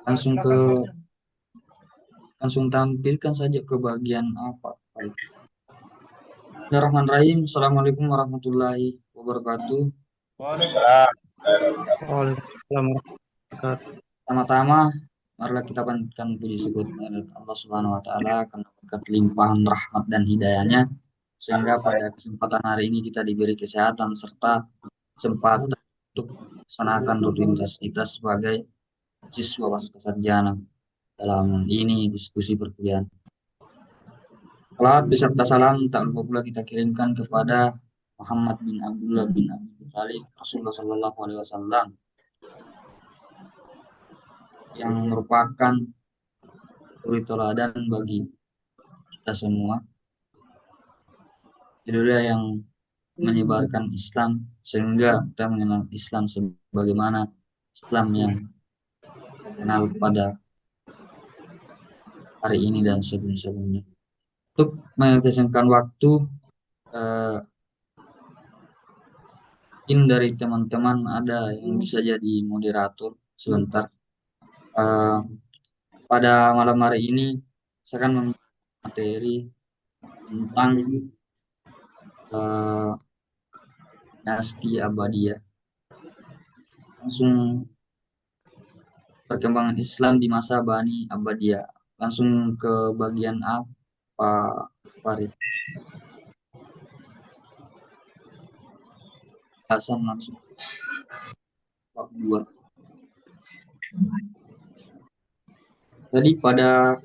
Langsung ke langsung tampilkan saja ke bagian apa. Baik. Bismillahirrahmanirrahim. Assalamualaikum warahmatullahi wabarakatuh. Waalaikumsalam. Waalaikumsalam warahmatullahi wabarakatuh. Pertama-tama, marilah kita panjatkan puji syukur kepada Allah Subhanahu wa taala karena berkat limpahan rahmat dan hidayahnya sehingga pada kesempatan hari ini kita diberi kesehatan serta kesempatan untuk melaksanakan rutinitas kita sebagai siswa pasca sarjana dalam ini diskusi perkuliahan. Salawat beserta salam tak lupa pula kita kirimkan kepada Muhammad bin Abdullah bin Abi Thalib Rasulullah Shallallahu Alaihi Wasallam yang merupakan suri teladan bagi kita semua. Dia yang menyebarkan Islam sehingga kita mengenal Islam sebagaimana Islam yang dikenal pada hari ini dan sebelum-sebelumnya. Untuk mengefisienkan waktu, mungkin dari teman-teman ada yang bisa jadi moderator sebentar. Pada malam hari ini saya akan membahas materi tentang dinasti Abbadiyah. Langsung perkembangan Islam di masa Bani Abbadiyah. Langsung ke bagian A, Pak Farid. Hasan langsung bab 2. Jadi pada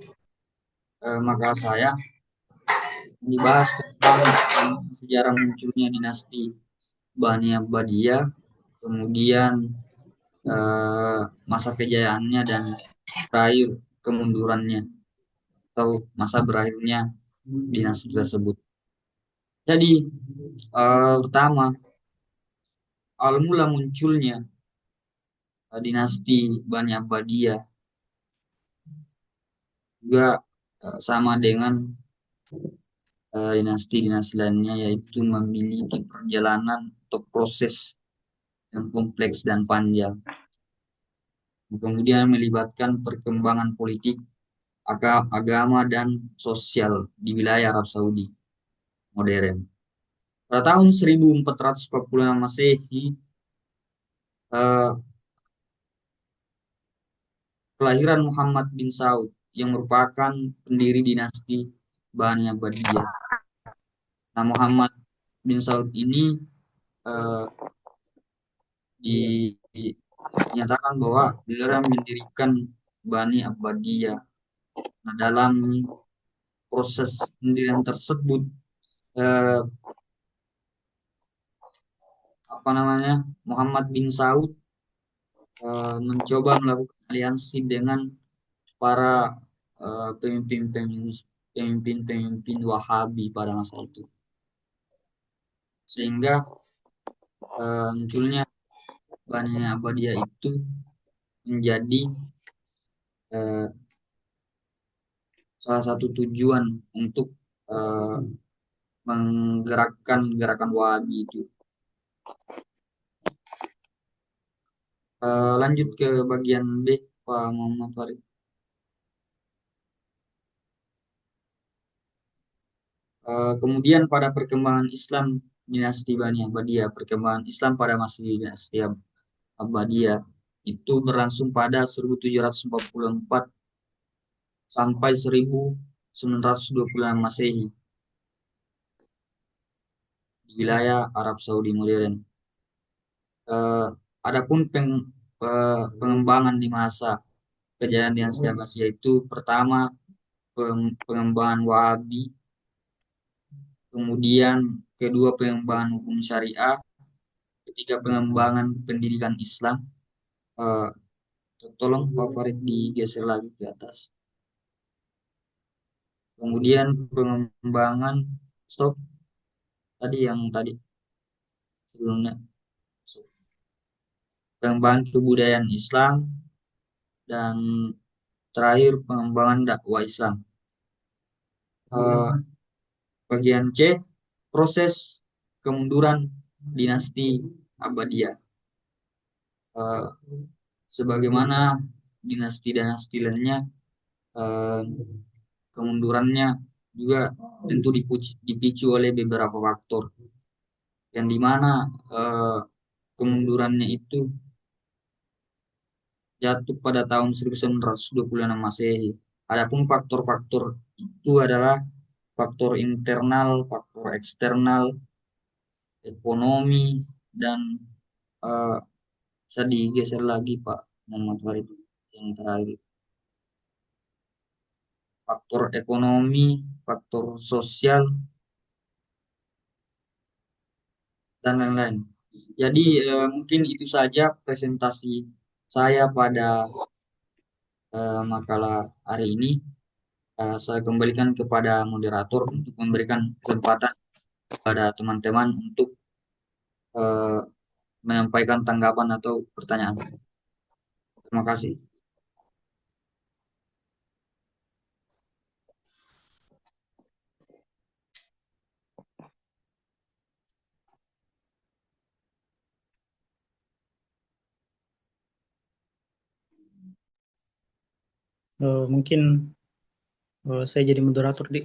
makalah saya dibahas tentang sejarah munculnya dinasti Bani Abbadiyah, kemudian masa kejayaannya dan terakhir kemundurannya atau masa berakhirnya dinasti tersebut. Jadi pertama awal mula munculnya dinasti Bani Abbadiyah juga sama dengan dinasti-dinasti lainnya, yaitu memiliki perjalanan atau proses yang kompleks dan panjang. Kemudian melibatkan perkembangan politik, agama, dan sosial di wilayah Arab Saudi modern. Pada tahun 1446 Masehi, kelahiran Muhammad bin Saud yang merupakan pendiri dinasti Bani Abbadiyah. Nah, Muhammad bin Saud ini dinyatakan bahwa beliau mendirikan Bani Abbadiyah. Nah, dalam proses pendirian tersebut, Muhammad bin Saud mencoba melakukan aliansi dengan para pemimpin Wahabi pada masa itu, sehingga munculnya Bani Abbadiyah itu menjadi salah satu tujuan untuk menggerakkan gerakan Wahabi itu. Lanjut ke bagian B, Pak Muhammad Farid. Kemudian pada perkembangan Islam dinasti Bani Abbadiyah, perkembangan Islam pada masa dinasti Abbadiyah itu berlangsung pada 1744 sampai 1926 Masehi di wilayah Arab Saudi modern. Adapun pengembangan di masa kejayaan dinasti Abbasiyah itu pertama pengembangan Wahabi, kemudian kedua pengembangan hukum syariah, ketiga pengembangan pendidikan Islam. Tolong Pak Farid digeser lagi ke atas. Kemudian pengembangan tadi sebelumnya pengembangan kebudayaan Islam dan terakhir pengembangan dakwah Islam. Bagian C, proses kemunduran dinasti Abbadiyah. sebagaimana dinasti-dinasti lainnya, eh, kemundurannya juga tentu dipicu oleh beberapa faktor, yang dimana eh, kemundurannya itu jatuh pada tahun 1926 Masehi. Adapun faktor-faktor itu adalah faktor internal, faktor eksternal, ekonomi, dan eh, bisa digeser lagi Pak Muhammad Farid yang terakhir. Faktor ekonomi, faktor sosial, dan lain-lain. Jadi mungkin itu saja presentasi saya pada makalah hari ini. Saya kembalikan kepada moderator untuk memberikan kesempatan pada teman-teman untuk eh, menyampaikan tanggapan atau pertanyaan. Terima kasih. Mungkin saya jadi moderator di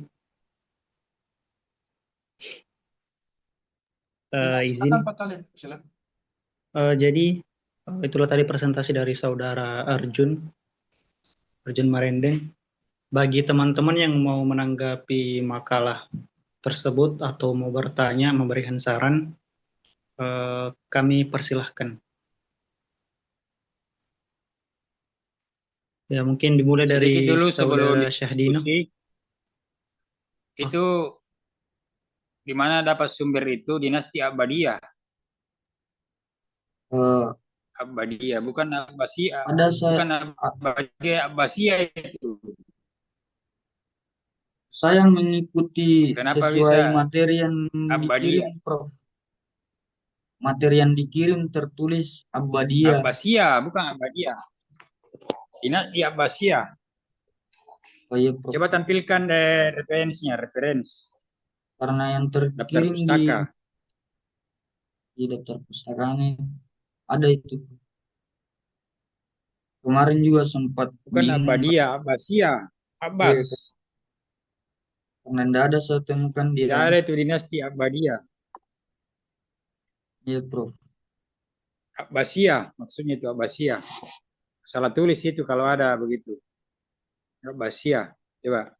Ya, silakan izin. Pak Talib, silakan. Jadi itulah tadi presentasi dari saudara Arjun Marendeng. Bagi teman-teman yang mau menanggapi makalah tersebut atau mau bertanya, memberikan saran, kami persilahkan. Ya, mungkin dimulai Sedikit dari dulu sebelum saudara Syahdino. diskusi, itu di mana dapat sumber itu dinasti Abbadiyah, Eh, Abbadiyah bukan Abbasiyah, ada saya, bukan Abbadiyah, Abbasiyah itu. saya mengikuti Kenapa sesuai bisa materi yang dikirim, Abbadiyah? Prof. Materi yang dikirim tertulis Abbadiyah. Abbasiyah bukan Abbadiyah. Dinasti Abbasiyah. Oh iya, Prof. Coba tampilkan referensinya, referensi Karena yang daftar terkirim pustaka. di daftar pustakanya ada itu. Kemarin juga sempat Bukan bingung Abbadiyah, Abbasiyah. eh, Abbas. karena tidak ada saya temukan di Tidak ada itu dinasti Abbadiyah. ya, Prof. Abbasiyah, maksudnya itu Abbasiyah. Salah tulis itu kalau ada begitu. Abbasiyah. Coba.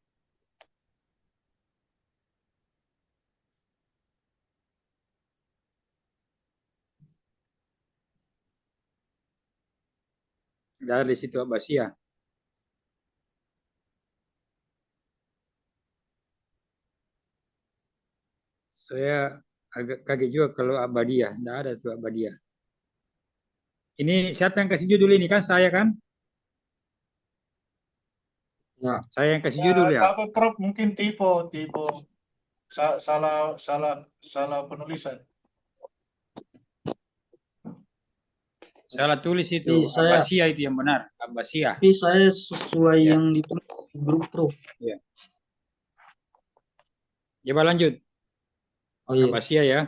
Dari situ Abbasiyah. Saya agak kaget juga kalau Abbadiyah. Tidak ada tuh Abbadiyah. Ini siapa yang kasih judul ini kan? Saya kan? Ya, Saya yang kasih Ya, judul ya. apa Prof mungkin tipe salah salah salah penulisan. Salah tulis itu. tapi saya Abbasiyah itu yang benar. Abbasiyah. tapi saya sesuai Ya. yang ditulis di grup, Prof. Ya. Coba lanjut. Oh iya, Abbasiyah ya.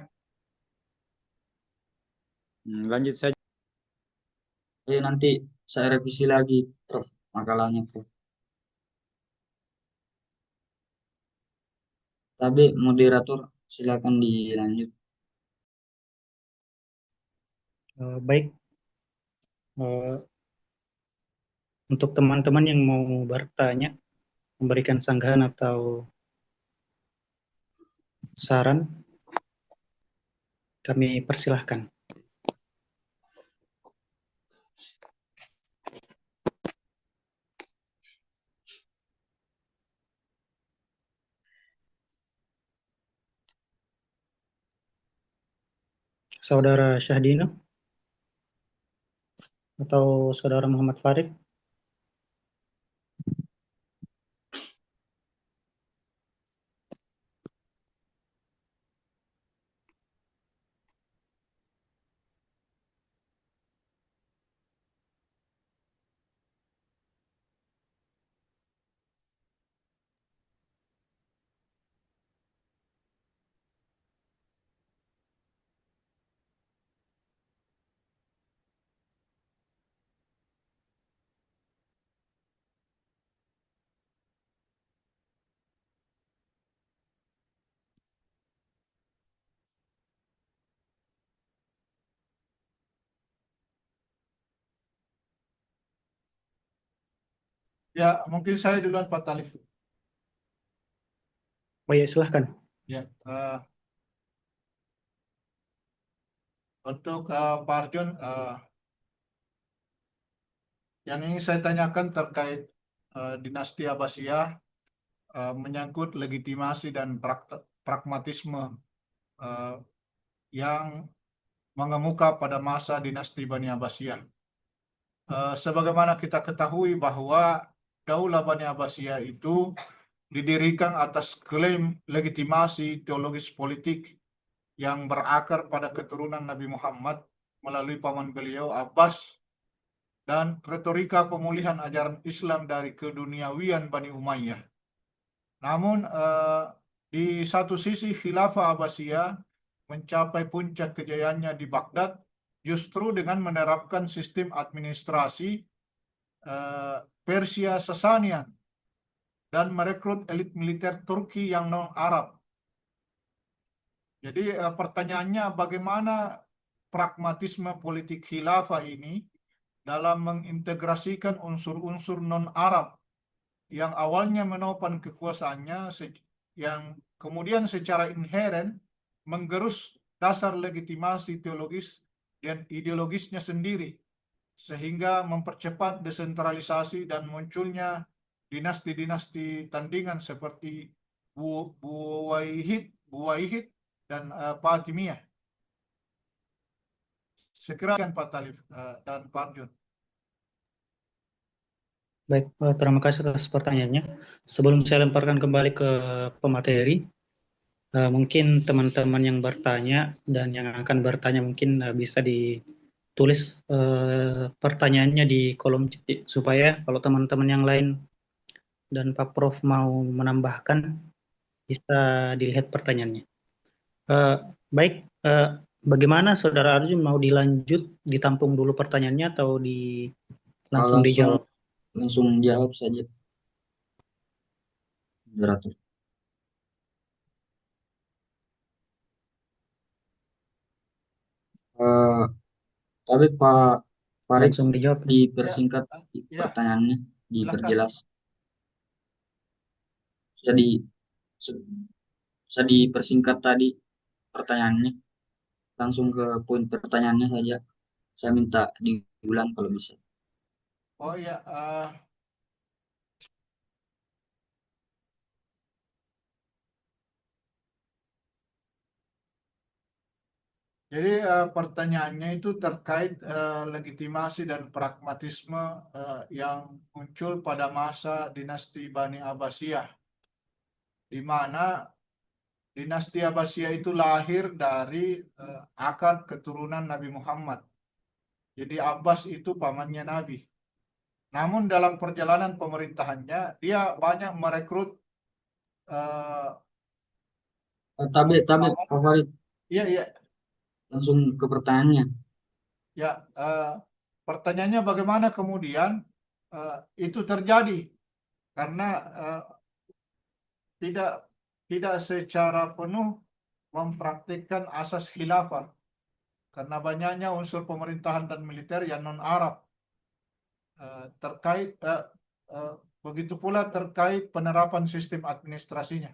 Lanjut saja. nanti saya revisi lagi, Prof. Makalahnya, Prof. Tapi moderator silakan dilanjut. Baik, untuk teman-teman yang mau bertanya, memberikan sanggahan atau saran, kami persilahkan. Saudara Syahdino atau saudara Muhammad Farid. Ya, mungkin saya duluan Pak Talif. Oh ya, silahkan. Ya, untuk Pak Arjun, yang ingin saya tanyakan terkait dinasti Abbasiyah, menyangkut legitimasi dan pragmatisme eh, yang mengemuka pada masa dinasti Bani Abbasiyah. Sebagaimana kita ketahui bahwa Daulah Bani Abbasiyah itu didirikan atas klaim legitimasi teologis politik yang berakar pada keturunan Nabi Muhammad melalui paman beliau Abbas, dan retorika pemulihan ajaran Islam dari keduniawian Bani Umayyah. Namun di satu sisi khilafah Abbasiyah mencapai puncak kejayaannya di Baghdad justru dengan menerapkan sistem administrasi eh, Persia Sasanian dan merekrut elit militer Turki yang non-Arab. Jadi pertanyaannya, bagaimana pragmatisme politik khilafah ini dalam mengintegrasikan unsur-unsur non-Arab yang awalnya menopang kekuasaannya, yang kemudian secara inheren menggerus dasar legitimasi teologis dan ideologisnya sendiri, sehingga mempercepat desentralisasi dan munculnya dinasti-dinasti tandingan seperti Buwaihid dan Fatimiyah. Sekira kan Pak Talib dan Pak Arjun. Baik, terima kasih atas pertanyaannya. Sebelum saya lemparkan kembali ke pemateri, mungkin teman-teman yang bertanya dan yang akan bertanya mungkin bisa ditulis pertanyaannya di kolom chat supaya kalau teman-teman yang lain dan Pak Prof mau menambahkan bisa dilihat pertanyaannya. Eh, Baik, bagaimana Saudara Arjun, mau dilanjut ditampung dulu pertanyaannya atau langsung Langsung dijawab? langsung jawab saja, moderator. Eh, tapi Pak Farid, Langsung dijawab. Ya, dipersingkat ya, pertanyaannya, silakan. diperjelas. Jadi bisa dipersingkat tadi pertanyaannya, langsung ke poin pertanyaannya saja. Saya minta diulang kalau bisa. Oh ya, jadi pertanyaannya itu terkait legitimasi dan pragmatisme yang muncul pada masa dinasti Bani Abbasiyah, di mana dinasti Abbasiyah itu lahir dari akar keturunan Nabi Muhammad. Jadi Abbas itu pamannya Nabi. Namun dalam perjalanan pemerintahannya, dia banyak merekrut eh, Tapi Pak Farid, iya, iya, langsung ke pertanyaannya. ya. Pertanyaannya bagaimana kemudian eh, itu terjadi, karena eh, tidak tidak secara penuh mempraktikkan asas khilafah, karena banyaknya unsur pemerintahan dan militer yang non Arab, terkait eh, begitu pula terkait penerapan sistem administrasinya.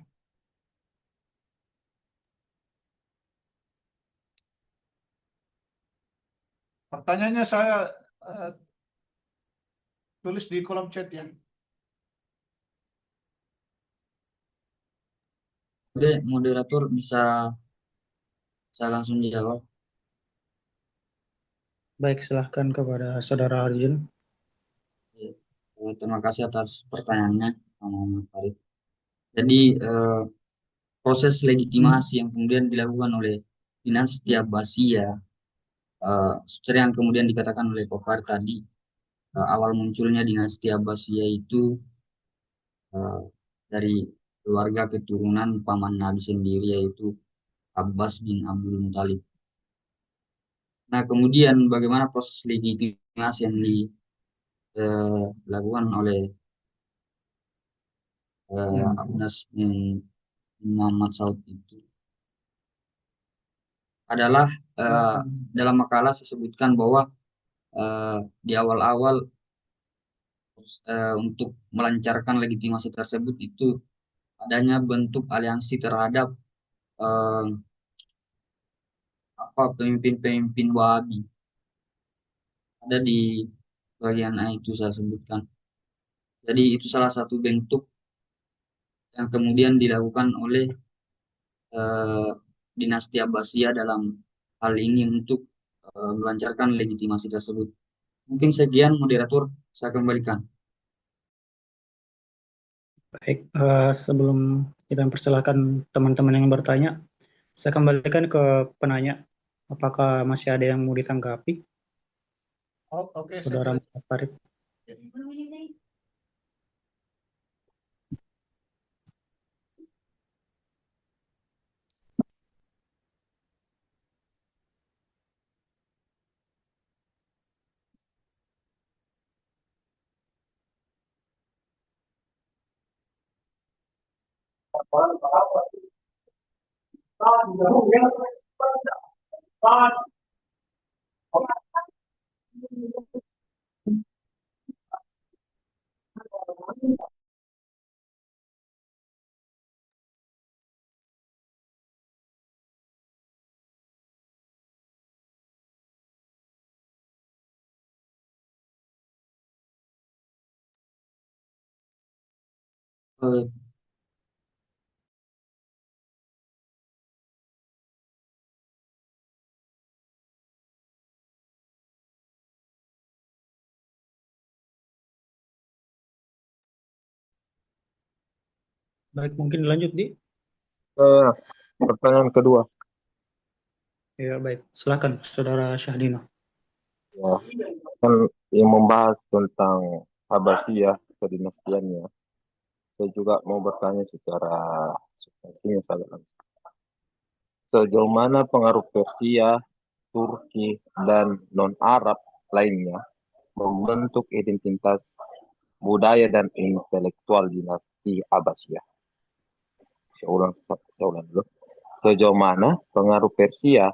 Pertanyaannya saya eh, tulis di kolom chat ya. Oke, moderator bisa saya langsung jawab. Baik, silahkan kepada Saudara Arjun. Terima kasih atas pertanyaannya, Pak Farid. Jadi proses legitimasi yang kemudian dilakukan oleh dinasti Abbasiyah, seperti yang kemudian dikatakan oleh Pak Farid tadi, awal munculnya dinasti Abbasiyah itu eh, dari keluarga keturunan paman Nabi sendiri, yaitu Abbas bin Abdul Muthalib. Nah, kemudian bagaimana proses legitimasi yang dilakukan oleh Abbas bin Muhammad Saud itu adalah dalam makalah saya sebutkan bahwa di awal-awal untuk melancarkan legitimasi tersebut itu adanya bentuk aliansi terhadap eh, pemimpin-pemimpin Wahabi. Ada di bagian A itu saya sebutkan. Jadi itu salah satu bentuk yang kemudian dilakukan oleh eh, dinasti Abbasiyah dalam hal ini untuk melancarkan legitimasi tersebut. Mungkin sekian moderator, saya kembalikan. Baik, sebelum kita mempersilahkan teman-teman yang bertanya, saya kembalikan ke penanya. Apakah masih ada yang mau ditanggapi? Oh, oke, saya Saudara kira. Farid. Eh, Baik, mungkin lanjut, Di. Pertanyaan kedua, Ya, baik. Silakan, Saudara Syahdino. ya, kan yang membahas tentang Abbasiyah kedinastiannya. Saya juga mau bertanya secara substansinya sangat langsung. Sejauh mana pengaruh Persia, Turki, dan non-Arab lainnya membentuk identitas budaya dan intelektual dinasti Abbasiyah? Saya ulang dulu. Sejauh mana pengaruh Persia,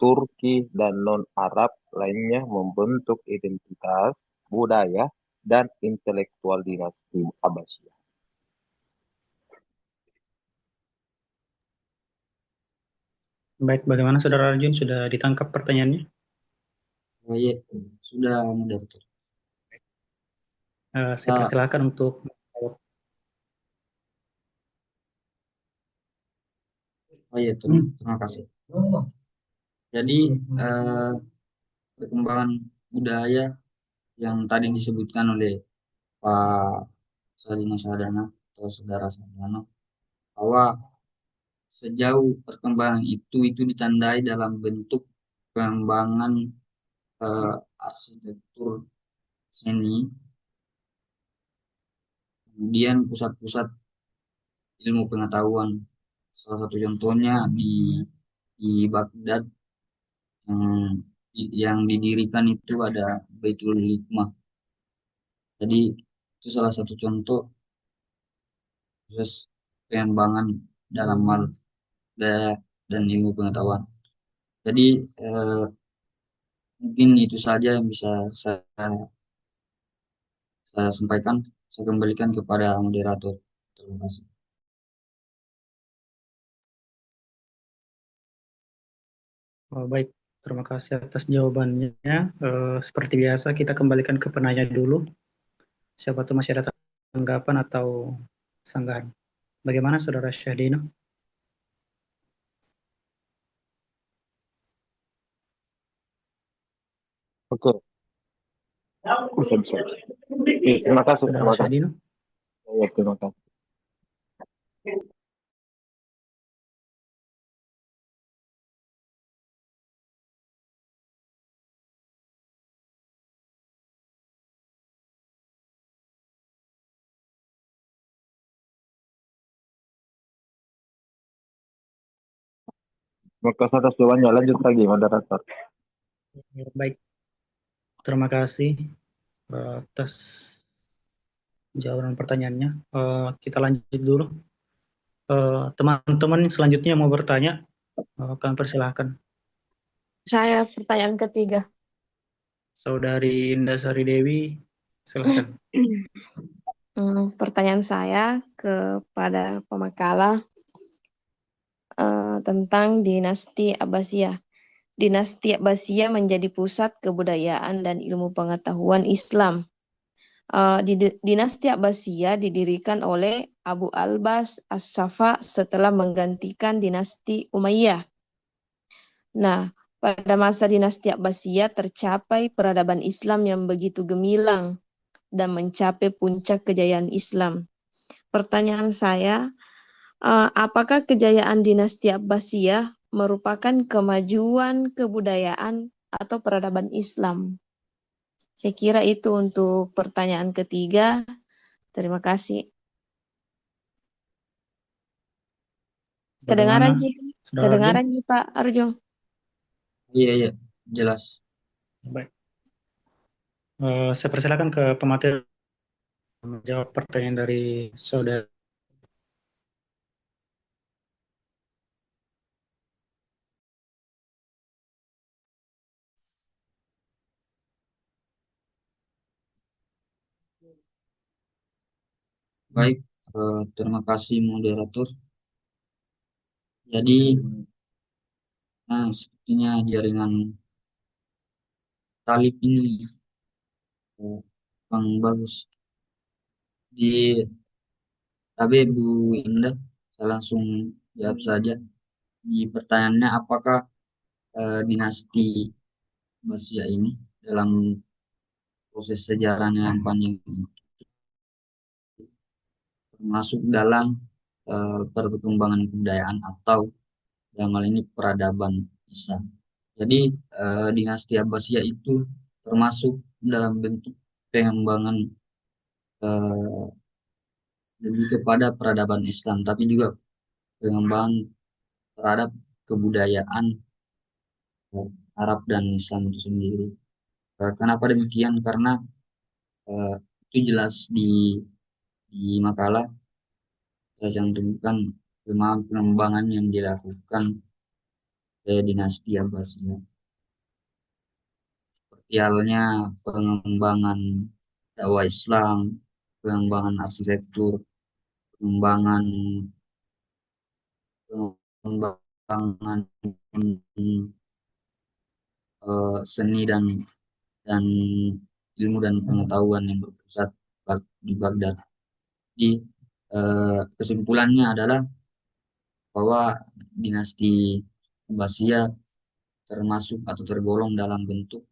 Turki, dan non-Arab lainnya membentuk identitas, budaya, dan intelektual dinasti Abbasiyah. Baik, bagaimana Saudara Arjun? Sudah ditangkap pertanyaannya? iya, sudah moderator. Saya persilakan untuk Oh iya, terima kasih. Jadi perkembangan budaya yang tadi disebutkan oleh Pak Salino Sadana atau Saudara Sadana, bahwa sejauh perkembangan itu ditandai dalam bentuk pengembangan arsitektur seni, kemudian pusat-pusat ilmu pengetahuan. Salah satu contohnya di Baghdad yang didirikan itu ada Baitul Hikmah. Jadi itu salah satu contoh proses pengembangan dalam hal daya dan ilmu pengetahuan. Jadi mungkin itu saja yang bisa saya sampaikan. Saya kembalikan kepada moderator. Terima kasih. baik, terima kasih atas jawabannya. Seperti biasa, kita kembalikan ke penanya dulu. Siapa tahu masih ada tanggapan atau sanggahan. Bagaimana Saudara Syahdino? Oke, bisa. Terima kasih. Saudara Syahdino? Ya, terima kasih. Terima kasih atas jawabannya. Lanjut lagi, moderator. Baik, terima kasih atas jawaban pertanyaannya. Kita lanjut dulu. Teman-teman selanjutnya mau bertanya, kami persilahkan. Saya pertanyaan ketiga. Saudari Indah Sari Dewi, Silakan. Pertanyaan saya kepada pemakalah tentang dinasti Abbasiyah. Dinasti Abbasiyah menjadi pusat kebudayaan dan ilmu pengetahuan Islam. Dinasti Abbasiyah didirikan oleh Abu Albas As-Safa setelah menggantikan dinasti Umayyah. Nah, pada masa dinasti Abbasiyah tercapai peradaban Islam yang begitu gemilang dan mencapai puncak kejayaan Islam. Pertanyaan saya, apakah kejayaan dinasti Abbasiyah merupakan kemajuan kebudayaan atau peradaban Islam? Saya kira itu untuk pertanyaan ketiga. Terima kasih. Kedengaran, Bagaimana, Ji? Saudara Arjo? Kedengaran, Ji, Pak Arjo? Iya, iya, jelas. Baik. Saya persilakan ke pemateri menjawab pertanyaan dari saudara. Baik, terima kasih moderator. Jadi, nah, sepertinya jaringan talib ini kurang bagus. Di tapi Bu Indah, saya langsung jawab saja. Di pertanyaannya, apakah dinasti Abbasiyah ini dalam proses sejarahnya yang panjang ini termasuk dalam perkembangan kebudayaan atau dalam hal ini peradaban Islam. Jadi dinasti Abbasiyah itu termasuk dalam bentuk pengembangan eh, lebih kepada peradaban Islam, tapi juga pengembangan terhadap kebudayaan Arab dan Islam itu sendiri. Kenapa demikian? Karena eh, itu jelas di makalah saya cantumkan pengembangan yang dilakukan oleh dinasti Abbasiyah. Seperti halnya pengembangan dakwah Islam, pengembangan arsitektur, pengembangan pengembangan seni dan ilmu dan pengetahuan yang berpusat di Baghdad. Jadi kesimpulannya adalah bahwa dinasti Abbasiyah termasuk atau tergolong dalam bentuk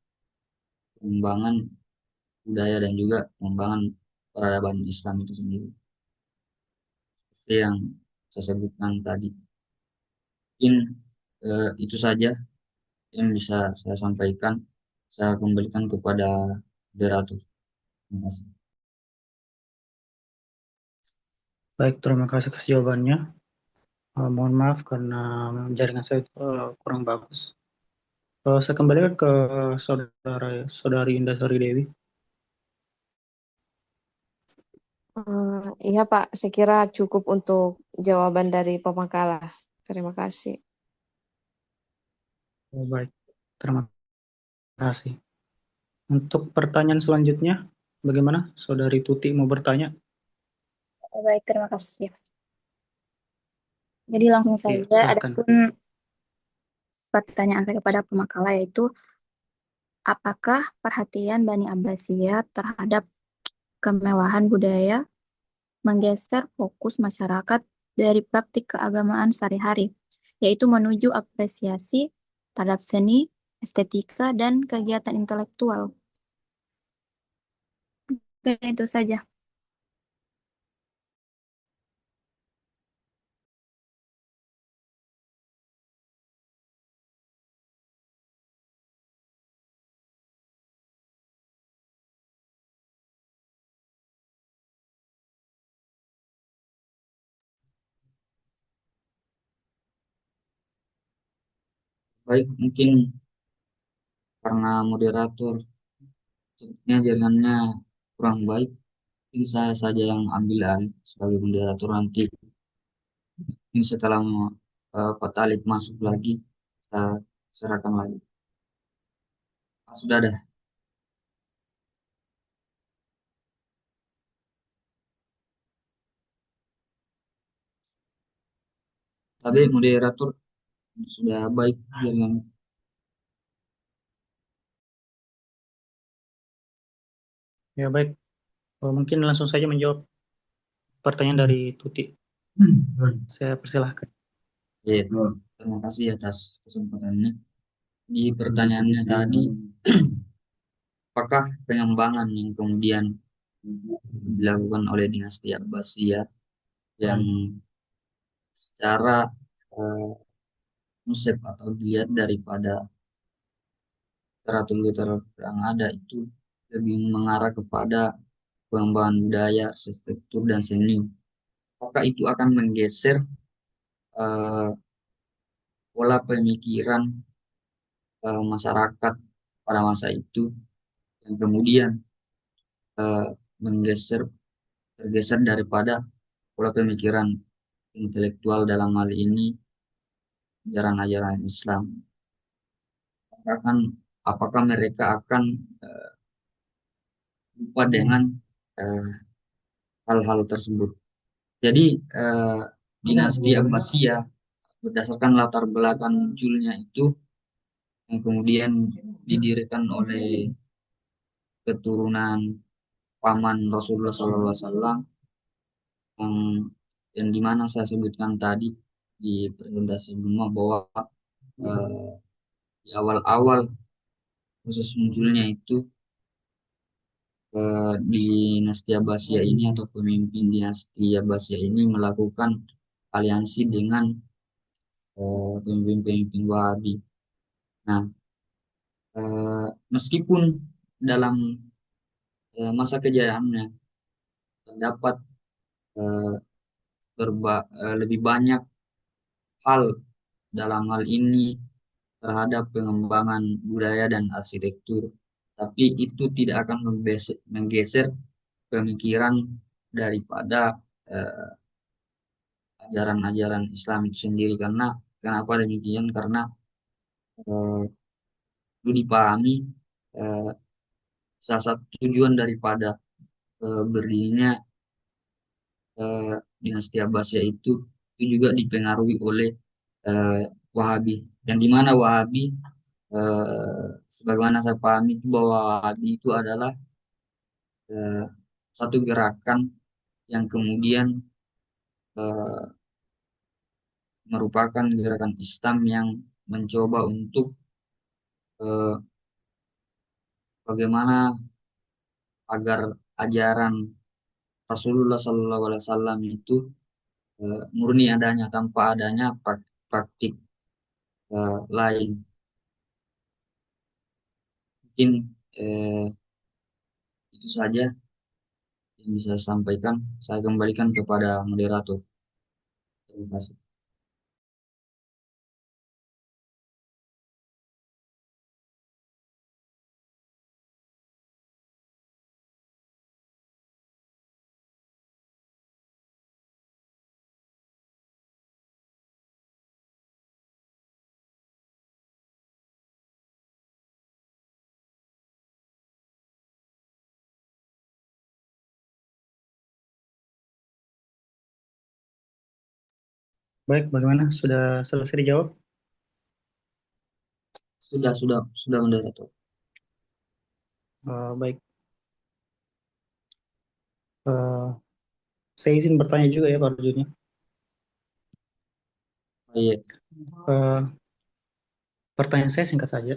pengembangan budaya dan juga pengembangan peradaban Islam itu sendiri. Seperti yang saya sebutkan tadi. Mungkin itu saja yang bisa saya sampaikan. Saya kembalikan kepada moderator. Terima kasih. Baik, terima kasih atas jawabannya. Mohon maaf karena jaringan saya kurang bagus. Saya kembalikan ke saudari Indah Sari Dewi. Iya, Pak. Saya kira cukup untuk jawaban dari pemakalah. Terima kasih. Baik, terima kasih. Untuk pertanyaan selanjutnya, bagaimana? Saudari Tuti mau bertanya? Baik, terima kasih. Jadi langsung Iya, saja, silakan. adapun pertanyaan saya kepada pemakalah yaitu, apakah perhatian Bani Abbasiyah terhadap kemewahan budaya menggeser fokus masyarakat dari praktik keagamaan sehari-hari, yaitu menuju apresiasi terhadap seni, estetika, dan kegiatan intelektual? Dan itu saja. Baik, mungkin karena moderator sepertinya jaringannya kurang baik. Mungkin saya saja yang ambil alih sebagai moderator nanti. Ini setelah Pak Talib masuk lagi, kita serahkan lagi. Sudah ada. Tapi moderator sudah baik dengan Ya baik, mungkin langsung saja menjawab pertanyaan dari Tuti. Saya persilahkan. ya, terima kasih atas kesempatannya. Di pertanyaannya tadi, apakah pengembangan yang kemudian dilakukan oleh dinasti Abbasiyah yang secara eh, konsep atau dilihat daripada literatur yang ada itu lebih mengarah kepada pengembangan budaya, arsitektur, dan seni. Apakah itu akan menggeser eh, pola pemikiran masyarakat pada masa itu yang kemudian eh, menggeser tergeser daripada pola pemikiran intelektual dalam hal ini ajaran-ajaran Islam. Akan apakah mereka akan lupa dengan eh, hal-hal tersebut. Jadi dinasti Abbasiyah berdasarkan latar belakang munculnya itu yang kemudian didirikan oleh keturunan paman Rasulullah SAW yang yang dimana saya sebutkan tadi di presentasi sebelumnya bahwa eh, di awal-awal proses munculnya itu dinasti Abbasiyah ini atau pemimpin dinasti Abbasiyah ini melakukan aliansi dengan pemimpin-pemimpin Wahabi. Nah, meskipun dalam masa kejayaannya terdapat eh, lebih banyak hal dalam hal ini terhadap pengembangan budaya dan arsitektur, tapi itu tidak akan menggeser pemikiran daripada eh, ajaran-ajaran Islam itu sendiri. Karena kenapa demikian? Karena eh, itu dipahami eh, salah satu tujuan daripada berdirinya dinasti Abbasiyah itu juga dipengaruhi oleh eh, Wahabi. Yang dimana Wahabi eh, sebagaimana saya pahami itu bahwa Wahabi itu adalah eh, satu gerakan yang kemudian eh, merupakan gerakan Islam yang mencoba untuk eh, bagaimana agar ajaran Rasulullah SAW itu murni adanya tanpa adanya praktik lain. Mungkin eh, itu saja yang bisa saya sampaikan. Saya kembalikan kepada moderator. Terima kasih. Baik, bagaimana? Sudah selesai dijawab? Sudah moderator. Baik. Saya izin bertanya juga ya Pak Rujunnya. Iya, Pertanyaan saya singkat saja.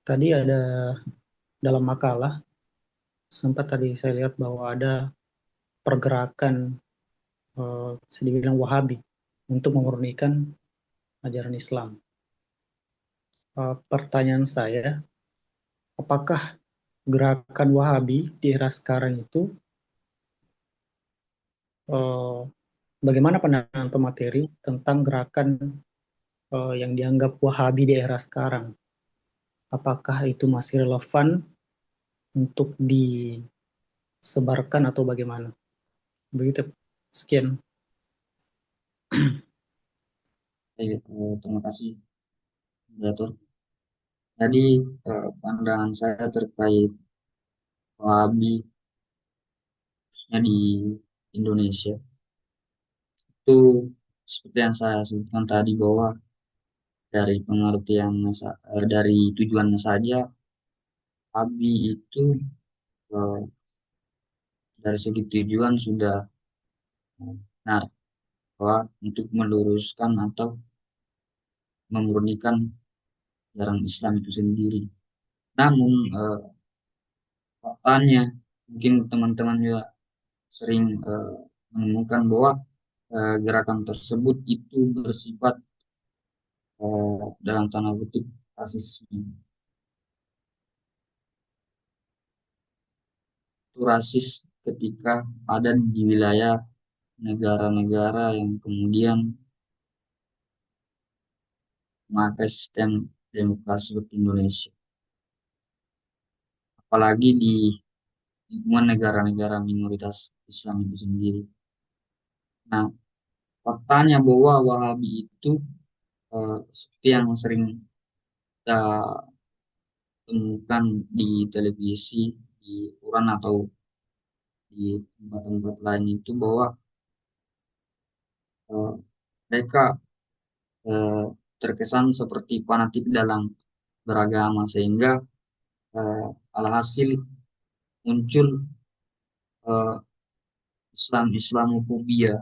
Tadi ada dalam makalah, sempat tadi saya lihat bahwa ada pergerakan bisa dibilang Wahabi untuk memurnikan ajaran Islam. Pertanyaan saya, apakah gerakan Wahabi di era sekarang itu bagaimana pandangan pemateri tentang gerakan yang dianggap Wahabi di era sekarang? Apakah itu masih relevan untuk disebarkan atau bagaimana? Begitu. Sekian. iya, terima kasih moderator. Tadi pandangan saya terkait Wahabi khususnya di Indonesia itu seperti yang saya sebutkan tadi bahwa dari pengertian dari tujuannya saja Abi itu eh, dari segi tujuan sudah benar bahwa untuk meluruskan atau memurnikan ajaran Islam itu sendiri. Namun faktanya mungkin teman-teman juga sering menemukan bahwa gerakan tersebut itu bersifat dalam tanda kutip rasisme. Itu rasis ketika ada di wilayah negara-negara yang kemudian memakai sistem demokrasi seperti Indonesia. Apalagi di lingkungan negara-negara minoritas Islam itu sendiri. Nah, faktanya bahwa Wahabi itu seperti yang sering kita temukan di televisi, di Quran atau di tempat-tempat lain itu bahwa eh, mereka eh, terkesan seperti fanatik dalam beragama sehingga alhasil muncul eh, Islamofobia,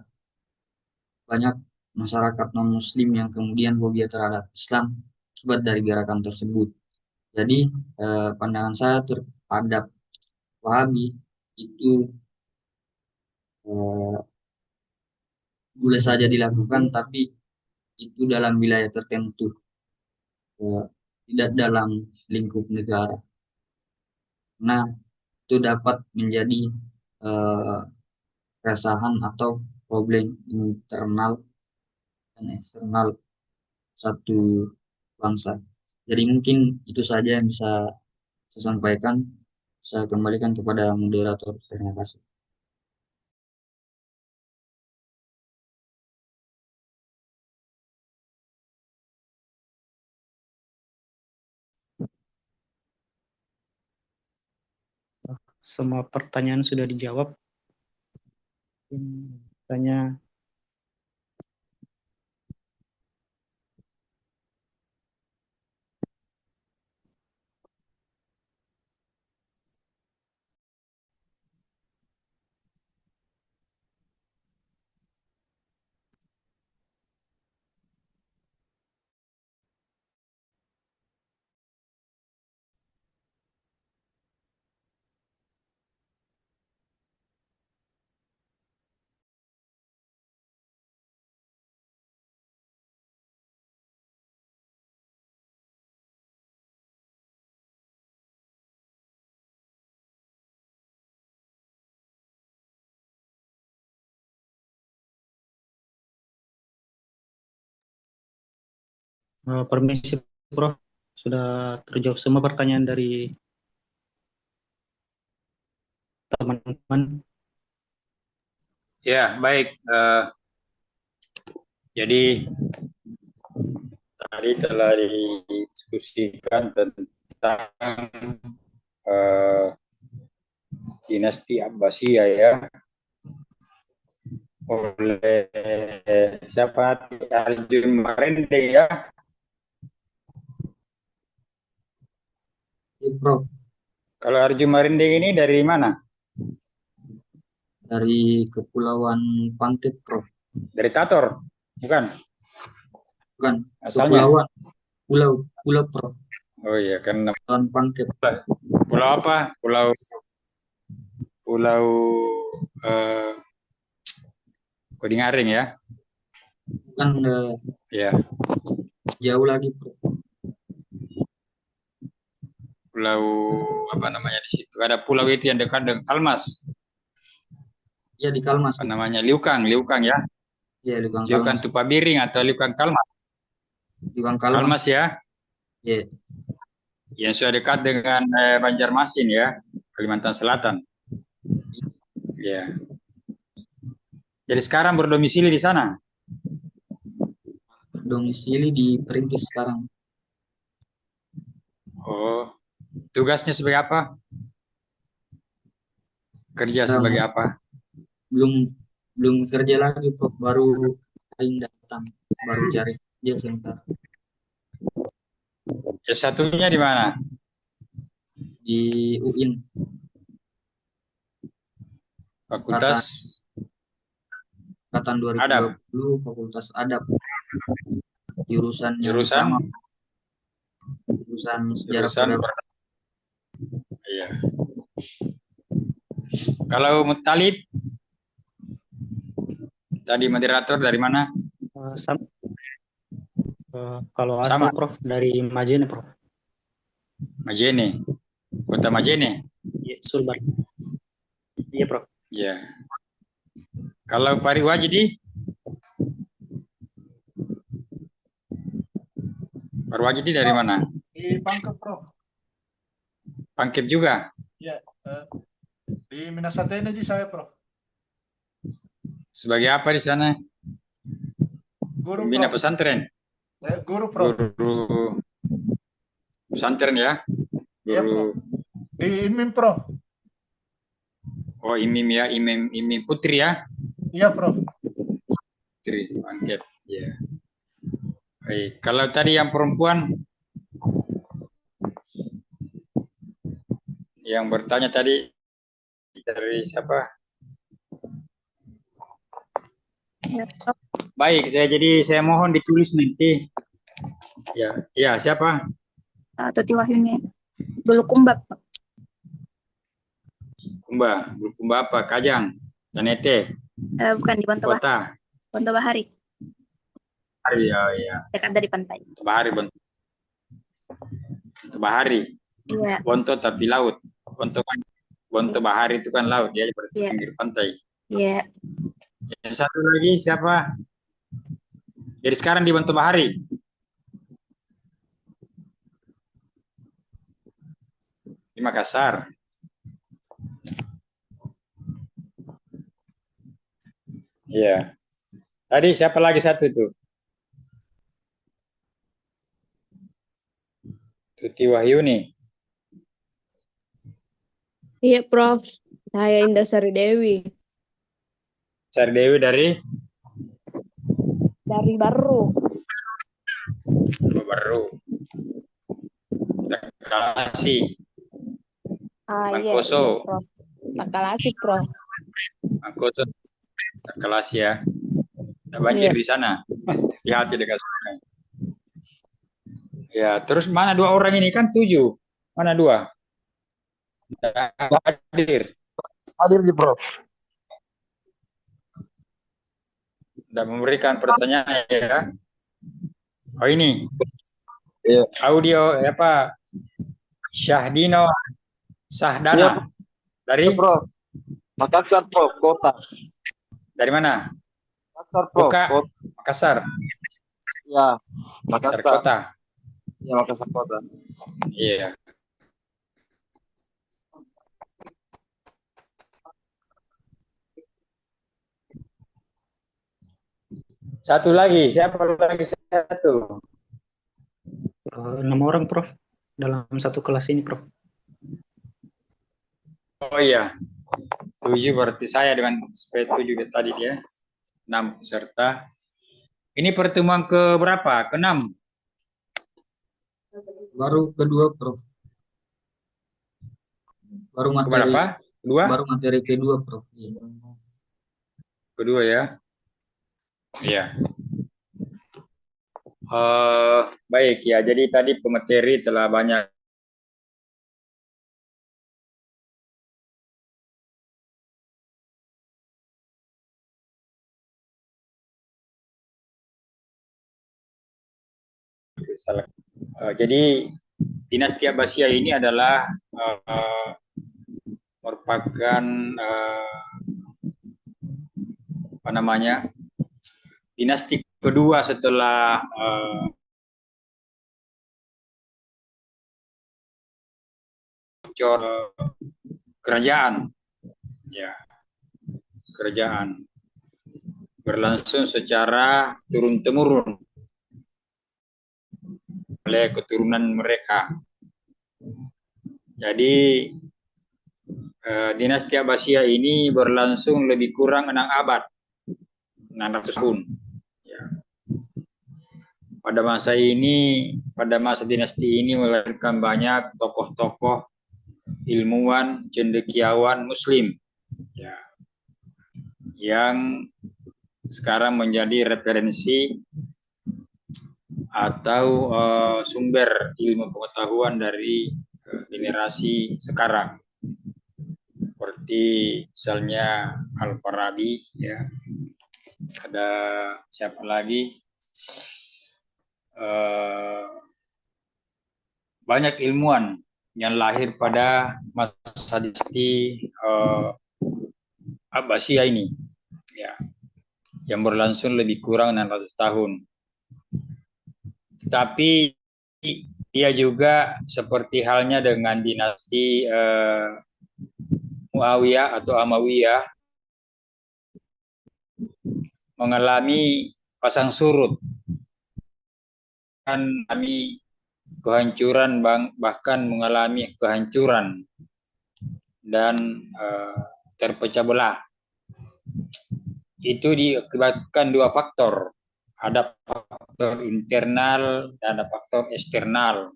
banyak masyarakat non-Muslim yang kemudian fobia terhadap Islam akibat dari gerakan tersebut. Jadi pandangan saya terhadap Wahabi itu eh, boleh saja dilakukan, tapi itu dalam wilayah tertentu, eh, tidak dalam lingkup negara. Nah, itu dapat menjadi eh, keresahan atau problem internal dan eksternal satu bangsa. Jadi mungkin itu saja yang bisa saya sampaikan. Saya kembalikan kepada moderator. Terima kasih. Semua pertanyaan sudah dijawab. Tanya permisi Prof, sudah terjawab semua pertanyaan dari teman-teman. Ya, baik. Jadi tadi telah didiskusikan tentang dinasti Abbasiyah ya oleh siapa? Arjun Marende ya. Ya, Prof. Kalau Arjun Marende ini dari mana? Dari Kepulauan Pantai, Prof. Dari Tator, bukan? Bukan. Asalnya? Kepulauan. Pulau, Prof. Oh iya, karena Kepulauan Pantai. pulau apa? Pulau Kodingaring ya? Bukan Ya. jauh lagi, Prof. Pulau apa namanya di situ? Ada pulau itu yang dekat dengan Kalmas. Ya, di Kalmas. Apa namanya? Liukang ya? Ya, Liukang Liukang Kalmas. Tupabiring atau Liukang Kalmas? Liukang Kalmas. Kalmas ya? Ya. Yang sudah dekat dengan Banjarmasin ya, Kalimantan Selatan. Ya. Jadi sekarang berdomisili di sana? Domisili di Perintis sekarang. Oh, tugasnya sebagai apa? Kerja sebagai apa? Belum kerja lagi, Prof. Baru pindah. datang, baru cari dia sebentar S1-nya di mana? di UIN Fakultas angkatan Adab. 2020 Fakultas Adab, jurusan yang Jurusan? sama, jurusan sejarah Jurusan peradaban. Iya. Kalau Muttalib tadi moderator dari mana? Sama. Kalau Sama. asal Prof dari Majene Prof. Majene, kota Majene. Iya, Sulbar. Iya Prof. Iya. Kalau Pari Wajidi? Pari Wajidi dari mana? Di Pangkep, Prof. Pangkep juga? Ya, di Minasatene di saya, Prof. Sebagai apa di sana? Guru, Pembina Prof. pesantren? Guru, Prof. Guru pesantren ya? Iya, Prof. Guru. Di IMIM, Prof. Oh, imim ya, imim putri ya? Iya, Prof. Putri, Pangkep. Ya. Baik. Kalau tadi yang perempuan yang bertanya tadi dari siapa? Ya, Prof. Baik, saya mohon ditulis nanti. Ya, siapa? Tuti Wahyuni. Bulukumba, Prof. Kumba apa? Kajang, Tanete, Bukan di Bonto Kota. Bahari. Ya. Dekat dari pantai. Bahari, Bonto Bahari. Iya. Bonto tapi laut. Bonto Bahari itu kan laut ya, berarti Iya. pinggir pantai. Iya. Yang satu lagi siapa? Jadi sekarang di Bonto Bahari. Di Makassar. Iya. Tadi siapa lagi satu itu? Tuti Wahyuni. Iya, Prof. Saya Indah Sari Dewi. Sari Dewi dari Baru. Baru. Takalasi. Iya, Mangkoso. Prof. Takalasi, Prof. Mangkoso. Takalasi ya. Tidak banjir di sana. Hati-hati dengan sungai. Ya, terus mana 2 orang ini kan 7. Mana 2? Hadir. Hadir di Prof. Sudah memberikan pertanyaan ya. Oh ini. Iya. Audio apa? Syahdino Sahdana. Dari Prof. Makassar, Prof. Kota. dari mana? Makassar, Prof. Buka. Kota. Makassar. Ya, Makassar Makassar. Kota. Ya, Makassar Kota. Iya. Satu lagi, siapa lagi satu? 6 orang Prof dalam satu kelas ini Prof. Oh iya, 7 berarti saya dengan SP7 tadi dia. 6 peserta. Ini pertemuan ke berapa? Ke-6? Baru kedua, Prof. Baru Ke materi berapa? Kedua? baru materi kedua, Prof. Iya. Kedua ya. Iya. Baik ya, jadi tadi pemateri telah banyak jadi dinasti Abbasiyah ini adalah merupakan apa namanya, dinasti kedua setelah kerajaan, ya, kerajaan berlangsung secara turun temurun oleh keturunan mereka. Jadi dinasti Abbasiyah ini berlangsung lebih kurang 6 abad, 600 tahun. Ya. pada masa dinasti ini melahirkan banyak tokoh-tokoh ilmuwan, cendekiawan Muslim, ya, yang sekarang menjadi referensi atau sumber ilmu pengetahuan dari generasi sekarang, seperti misalnya Al-Farabi, ya, ada siapa lagi, banyak ilmuwan yang lahir pada masa dinasti Abbasiyah ini, ya, yang berlangsung lebih kurang 600 tahun. Tapi dia juga seperti halnya dengan dinasti Muawiyah atau Amawiyah mengalami pasang surut, mengalami kehancuran, bahkan mengalami kehancuran dan terpecah belah. Itu diakibatkan dua faktor. Ada faktor internal dan ada faktor eksternal.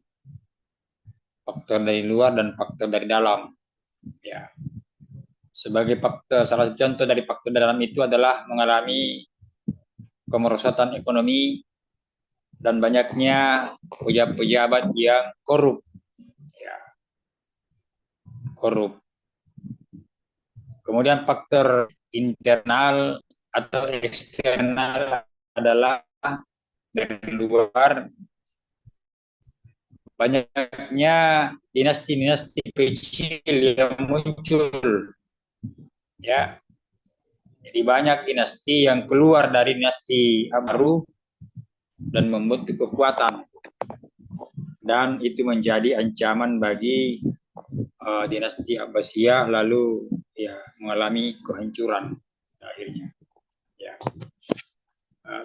Faktor dari luar dan faktor dari dalam. Ya. Sebagai faktor, salah satu contoh dari faktor dalam itu adalah mengalami kemerosotan ekonomi dan banyaknya pejabat-pejabat yang korup. Ya. Korup. Kemudian faktor internal atau eksternal adalah dari luar, banyaknya dinasti-dinasti kecil yang muncul, ya. Jadi banyak dinasti yang keluar dari dinasti baru dan membentuk kekuatan, dan itu menjadi ancaman bagi dinasti Abbasiyah, lalu ya mengalami kehancuran akhirnya, ya.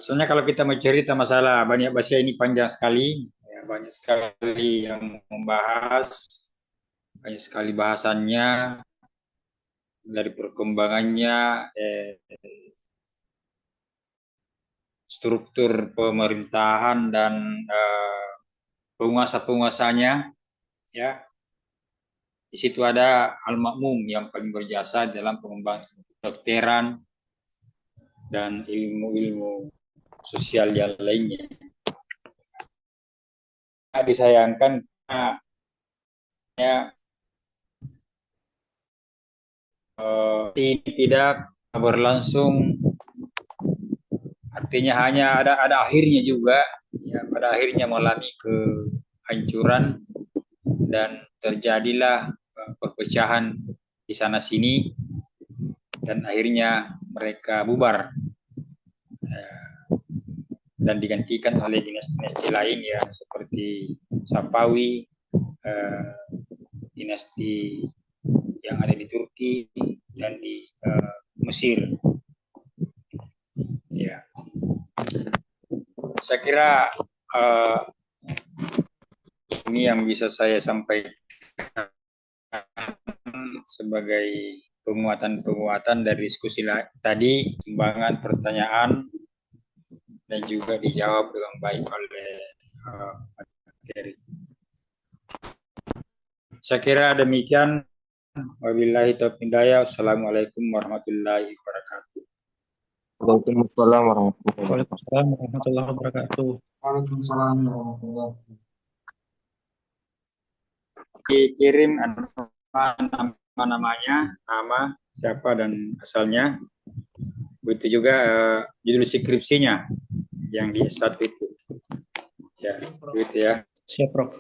Soalnya kalau kita mau cerita masalah Bani Abbasiyah ini panjang sekali, ya, banyak sekali yang membahas, banyak sekali bahasannya, dari perkembangannya, struktur pemerintahan dan penguasa-penguasanya, ya. Di situ ada Al-Ma'mun yang paling berjasa dalam pengembangan kedokteran dan ilmu-ilmu sosial yang lainnya. Disayangkan tidak berlangsung, artinya hanya ada akhirnya juga, ya, pada akhirnya mengalami kehancuran dan terjadilah perpecahan di sana sini dan akhirnya mereka bubar, dan digantikan oleh dinasti-dinasti lain ya, seperti Safawi, dinasti yang ada di Turki dan di Mesir. Ya, saya kira ini yang bisa saya sampaikan sebagai penguatan-penguatan dari diskusi tadi, timbangan pertanyaan, dan juga dijawab dengan baik oleh materi. Saya kira demikian. Wabillahi taufiq hidayah. Wassalamualaikum warahmatullahi wabarakatuh. Waalaikumsalam warahmatullahi wabarakatuh. Waalaikumsalam warahmatullahi wabarakatuh. Waalaikumsalam warahmatullahi wabarakatuh. Dikirim namanya, nama siapa dan asalnya. Begitu juga judul skripsinya yang di S1 itu. Ya, begitu ya. Siap, Prof.